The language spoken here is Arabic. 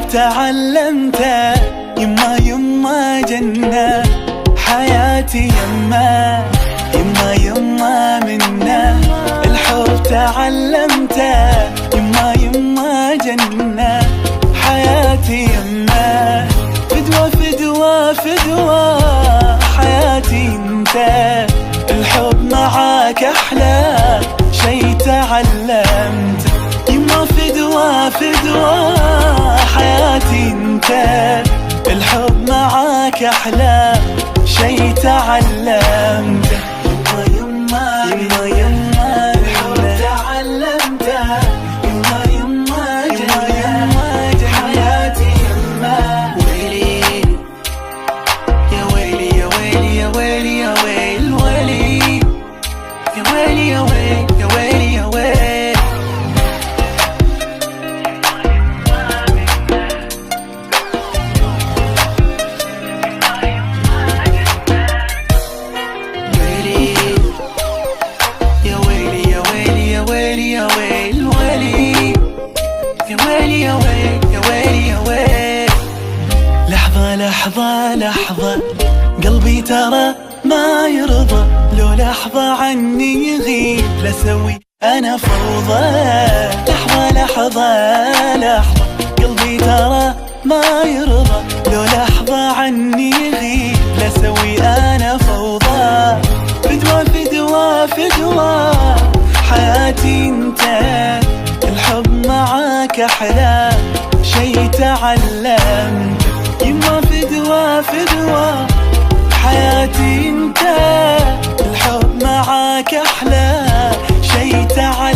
الحب تعلمته، يما يما جنة حياتي يما، يما يما منه الحب تعلمته، يما يما جنة حياتي يما، فدوة فدوة فدوة حياتي انت، الحب معاك احلى شي تعلمت، يما فدوة فدوة حياتي انت، الحب معاك احلى شي تعلمت، يما يما يما الحب تعلمته، يما يما جنة حياتي يما، ويلي يا ويلي يا ويلي يا ويلي يا ويل ويلي، يا ويلي يا ويل يا ويلي يا ويل. لحظة لحظة لحظة قلبي ترى ما يرضى، لو لحظة عني يغيب لسوي أنا فوضى، لحظة لحظة لحظة قلبي ترى ما يرضى، لو لحظة عني يغيب لسوي أنا فوضى، فدوة فدوة فدوة حياتي انت، الحب معاك أحلى شي تعلمت، يما فدوة فدوة حياتي انت، الحب معاك احلى شي تعلمت.